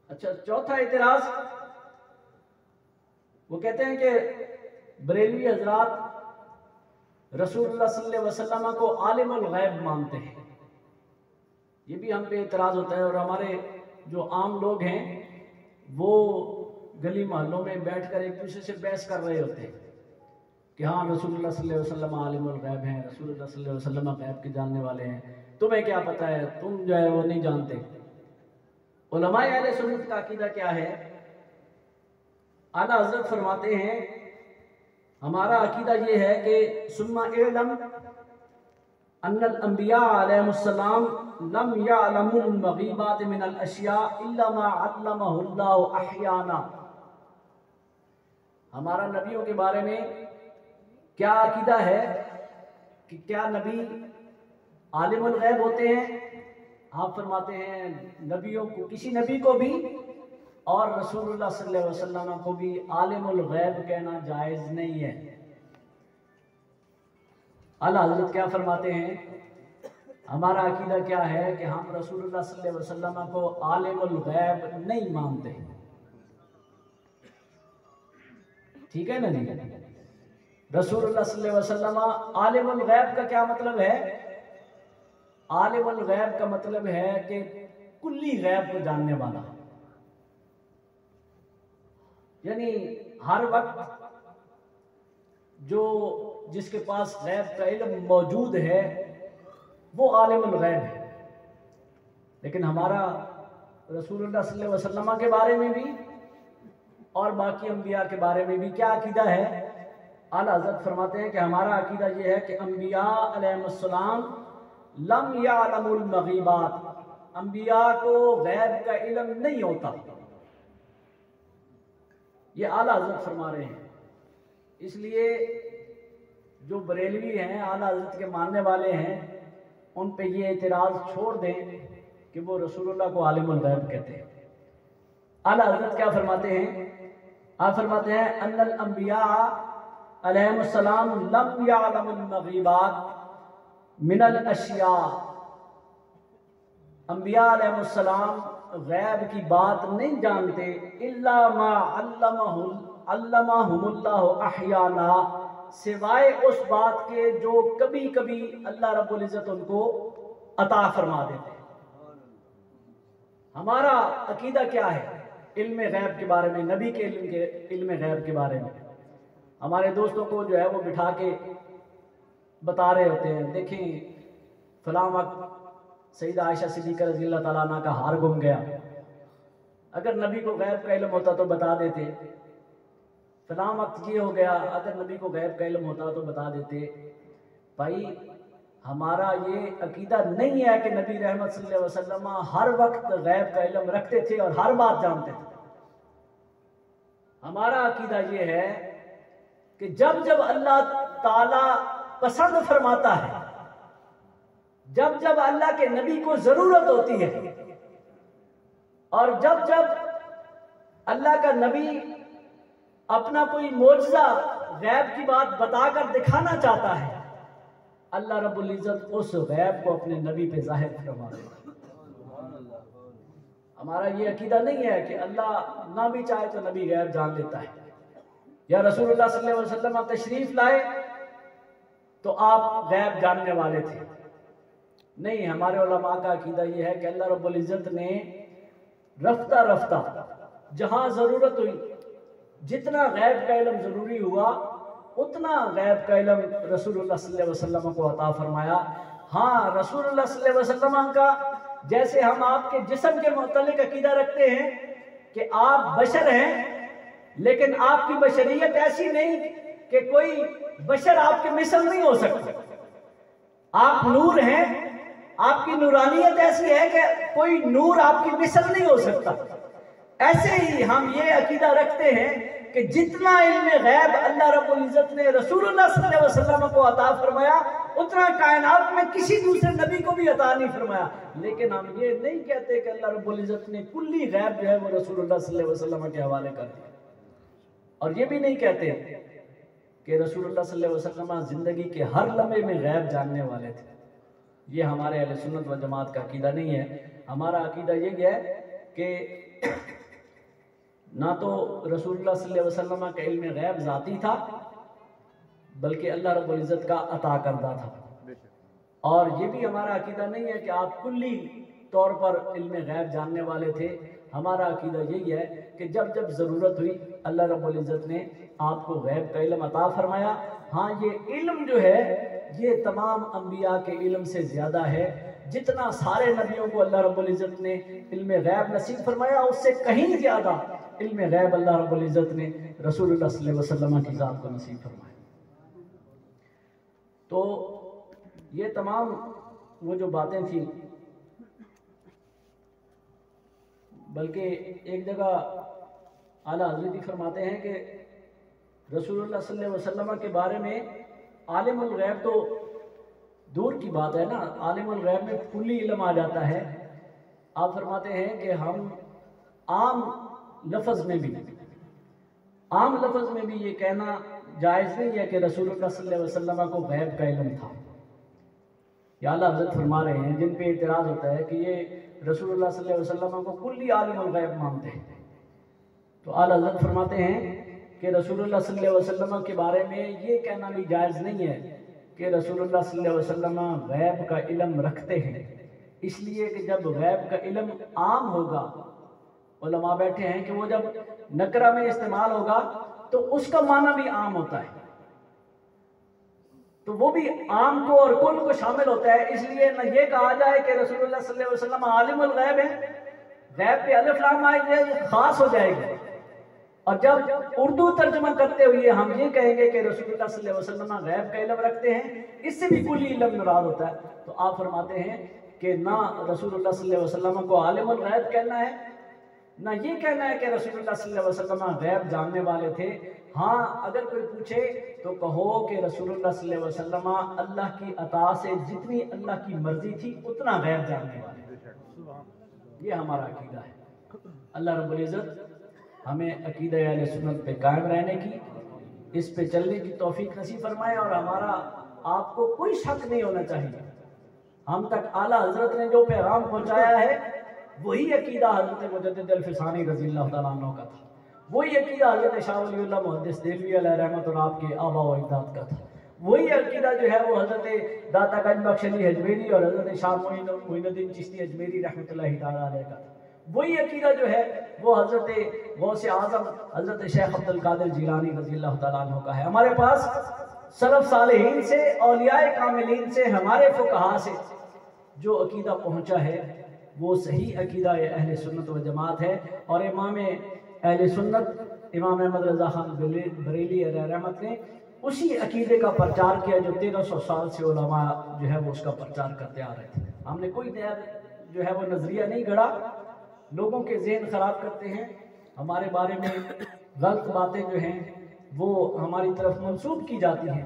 اچھا، چوتھا اعتراض وہ کہتے ہیں کہ بریلوی حضرات رسول اللہ صلی اللہ علیہ وسلم کو عالم الغیب مانتے ہیں. یہ بھی ہم پہ اعتراض ہوتا ہے، اور ہمارے جو عام لوگ ہیں وہ گلی محلوں میں بیٹھ کر ایک دوسرے سے بحث کر رہے ہوتے ہیں کہ ہاں رسول اللہ صلی اللہ علیہ وسلم عالم الغیب ہیں، رسول اللہ صلی اللہ علیہ وسلم غیب کے جاننے والے ہیں، تمہیں کیا پتہ ہے، تم جو ہے وہ نہیں جانتے. علماء اہل سنت کا عقیدہ کیا ہے؟ اعلیٰ حضرت فرماتے ہیں ہمارا عقیدہ یہ ہے کہ ثم اعلم ان الانبیاء علیہم السلام لم یعلموا المغیبات من الاشیاء الا ما علمہ اللہ احیانا. ہمارا نبیوں کے بارے میں کیا عقیدہ ہے کہ کیا نبی عالم الغیب ہوتے ہیں؟ آپ فرماتے ہیں نبیوں کو، کسی نبی کو بھی اور رسول اللہ صلی اللہ علیہ وسلم کو بھی عالم الغیب کہنا جائز نہیں ہے. اعلیٰ حضرت کیا فرماتے ہیں؟ ہمارا عقیدہ کیا ہے کہ ہم رسول اللہ صلی اللہ علیہ وسلم کو عالم الغیب نہیں مانتے. ٹھیک ہے نا جی؟ رسول اللہ صلی اللہ علیہ وسلم عالم الغیب کا کیا مطلب ہے؟ عالم الغیب کا مطلب ہے کہ کلی غیب کو جاننے والا، یعنی ہر وقت جو جس کے پاس غیب کا علم موجود ہے وہ عالم الغیب ہے. لیکن ہمارا رسول اللہ صلی اللہ علیہ وسلم کے بارے میں بھی اور باقی انبیاء کے بارے میں بھی کیا عقیدہ ہے؟ اعلیٰ حضرت فرماتے ہیں کہ ہمارا عقیدہ یہ ہے کہ انبیاء علیہ السلام لم یعلموا المغیبات، انبیاء کو غیب کا علم نہیں ہوتا. یہ اعلیٰ حضرت فرما رہے ہیں. اس لیے جو بریلوی ہیں، اعلیٰ حضرت کے ماننے والے ہیں، ان پہ یہ اعتراض چھوڑ دیں کہ وہ رسول اللہ کو عالم الغیب کہتے ہیں. اعلیٰ حضرت کیا فرماتے ہیں؟ آپ فرماتے ہیں ان الانبیاء علیہم السلام لم یعلموا المغیبات من الاشیاء. انبیاء علیہ السلام غیب کی بات نہیں جانتے الا ما علمہم اللہ احیانا، سوائے اس بات کے جو کبھی کبھی اللہ رب العزت ان کو عطا فرما دیتے ہیں. ہمارا عقیدہ کیا ہے علم غیب کے بارے میں، نبی کے علم غیب کے بارے میں؟ ہمارے دوستوں کو جو ہے وہ بٹھا کے بتا رہے ہوتے ہیں، دیکھیں فلاں وقت سیدہ عائشہ صدیقہ رضی اللہ تعالیٰ عنہ کا ہار گم گیا، اگر نبی کو غیب کا علم ہوتا تو بتا دیتے. فلاں وقت یہ ہو گیا، اگر نبی کو غیب کا علم ہوتا تو بتا دیتے. بھائی ہمارا یہ عقیدہ نہیں ہے کہ نبی رحمت صلی اللہ علیہ وسلم ہر وقت غیب کا علم رکھتے تھے اور ہر بات جانتے تھے. ہمارا عقیدہ یہ ہے کہ جب جب اللہ تعالیٰ پسند فرماتا ہے، جب جب اللہ کے نبی کو ضرورت ہوتی ہے، اور جب جب اللہ کا نبی اپنا کوئی معجزہ غیب کی بات بتا کر دکھانا چاہتا ہے، اللہ رب العزت اس غیب کو اپنے نبی پہ ظاہر فرما دیتا ہے. ہمارا یہ عقیدہ نہیں ہے کہ اللہ نہ بھی چاہے تو نبی غیب جان لیتا ہے، یا رسول اللہ صلی اللہ علیہ وسلم تشریف لائے تو آپ غیب جاننے والے تھے. نہیں، ہمارے علماء کا عقیدہ یہ ہے کہ اللہ رب العزت نے رفتہ رفتہ جہاں ضرورت ہوئی، جتنا غیب کا علم ضروری ہوا اتنا غیب کا علم رسول اللہ صلی اللہ علیہ وسلم کو عطا فرمایا. ہاں، رسول اللہ صلی اللہ علیہ وسلم کا جیسے ہم آپ کے جسم کے متعلق عقیدہ رکھتے ہیں کہ آپ بشر ہیں، لیکن آپ کی بشریت ایسی نہیں کہ کوئی بشر آپ کے مثل نہیں ہو سکتا. آپ نور ہیں، آپ کی نورانیت ایسی ہے کہ کوئی نور آپ کی مثل نہیں ہو سکتا. ایسے ہی ہم یہ عقیدہ رکھتے ہیں کہ جتنا علم غیب اللہ رب العزت نے رسول اللہ صلی اللہ علیہ وسلم کو عطا فرمایا اتنا کائنات میں کسی دوسرے نبی کو بھی عطا نہیں فرمایا. لیکن ہم یہ نہیں کہتے کہ اللہ رب العزت نے کلی غیب جو ہے وہ رسول اللہ صلی اللہ علیہ وسلم کے حوالے کر دیا، اور یہ بھی نہیں کہتے کہ رسول اللہ صلی اللہ علیہ وسلم زندگی کے ہر لمحے میں غیب جاننے والے تھے. یہ ہمارے اہل سنت و جماعت کا عقیدہ نہیں ہے. ہمارا عقیدہ یہ ہے کہ نہ تو رسول اللہ صلی اللہ علیہ وسلم کا علم غیب ذاتی تھا بلکہ اللہ رب العزت کا عطا کردہ تھا. اور یہ بھی ہمارا عقیدہ نہیں ہے کہ آپ کلی طور پر علم غیب جاننے والے تھے. ہمارا عقیدہ یہی ہے کہ جب جب ضرورت ہوئی اللہ رب العزت نے آپ کو غیب کا علم عطا فرمایا. ہاں یہ علم جو ہے یہ تمام انبیاء کے علم سے زیادہ ہے. جتنا سارے نبیوں کو اللہ رب العزت نے علم غیب نصیب فرمایا اس سے کہیں زیادہ علم غیب اللہ رب العزت نے رسول اللہ صلی اللہ علیہ وسلم کی ذات کو نصیب فرمایا. تو یہ تمام وہ جو باتیں تھیں، بلکہ ایک جگہ اعلیٰ حضرت فرماتے ہیں کہ رسول اللہ صلی اللہ علیہ وسلم کے بارے میں عالم الغیب تو دور کی بات ہے نا، عالم الغیب میں کلی علم آ جاتا ہے. آپ فرماتے ہیں کہ ہم عام لفظ میں بھی یہ کہنا جائز نہیں ہے کہ رسول اللہ صلی اللہ علیہ وسلم کو غیب کا علم تھا. یا اعلیٰ حضرت فرما رہے ہیں جن پہ اعتراض ہوتا ہے کہ یہ رسول اللہ صلی اللہ علیہ وسلم کو کلی عالم الغیب مانتے ہیں، تو اعلیٰ حضرت فرماتے ہیں کہ رسول اللہ صلی اللہ علیہ وسلم کے بارے میں یہ کہنا بھی جائز نہیں ہے کہ رسول اللہ صلی اللہ علیہ وسلم غیب کا علم رکھتے ہیں. اس لیے کہ جب غیب کا علم عام ہوگا، علماء بیٹھے ہیں کہ وہ جب نکرہ میں استعمال ہوگا تو اس کا معنی بھی عام ہوتا ہے، تو وہ بھی عام کو اور کل کو شامل ہوتا ہے. اس لیے نہ یہ کہا جائے کہ رسول اللہ صلی اللہ علیہ وسلم عالم الغیب ہے، غیب پہ الف لام آئے جائے خاص ہو جائے گی. اور جب اردو ترجمہ کرتے ہوئے ہم یہ کہیں گے کہ رسول اللہ صلی اللہ علیہ وسلم غیب کا علم رکھتے ہیں، اس سے بھی کلی علم مراد ہوتا ہے. تو آپ فرماتے ہیں کہ نہ رسول اللہ صلی اللہ علیہ وسلم کو عالم الغیب کہنا ہے، نہ یہ کہنا ہے کہ رسول اللہ صلی اللہ علیہ وسلم غیب جاننے والے تھے. ہاں اگر کوئی پوچھے تو کہو کہ رسول اللہ صلی اللہ علیہ وسلم اللہ کی عطا سے جتنی اللہ کی مرضی تھی اتنا غیب جاننے والے. یہ ہمارا عقیدہ ہے. اللہ رب العزت ہمیں عقیدہ اہل سنت پہ قائم رہنے کی، اس پہ چلنے کی توفیق نصیب فرمائے. اور ہمارا آپ کو کوئی شک نہیں ہونا چاہیے، ہم تک اعلیٰ حضرت نے جو پیغام پہنچایا ہے وہی عقیدہ حضرت مجدد الفسانی رضی اللہ تعالیٰ عنہ کا تھا، وہی عقیدہ حضرت شاہ ولی اللہ محدث دہلوی علیہ رحمت اور آپ کے آبا و اجداد کا تھا، وہی عقیدہ جو ہے وہ حضرت داتا گنج بخش علی اجمیری اور حضرت شاہ معین الدین چشتی اجمیری رحمۃ اللہ تعالیٰ علیہ کا تھا. وہی عقیدہ جو ہے وہ حضرت غوث اعظم حضرت شیخ عبد القادر جیلانی رضی اللہ تعالیٰ عنہ کا ہے. ہمارے پاس سلف صالحین سے، اولیاء کاملین سے، ہمارے فقہاء سے جو عقیدہ پہنچا ہے وہ صحیح عقیدہ اہل سنت و جماعت ہے. اور امام اہل سنت امام احمد رضا خان بریلی علیہ رحمت نے اسی عقیدے کا پرچار کیا جو 1300 سال سے علماء جو ہے وہ اس کا پرچار کرتے آ رہے تھے. ہم نے کوئی نیا جو ہے وہ نظریہ نہیں گھڑا. لوگوں کے ذہن خراب کرتے ہیں، ہمارے بارے میں غلط باتیں جو ہیں وہ ہماری طرف منسوب کی جاتی ہیں.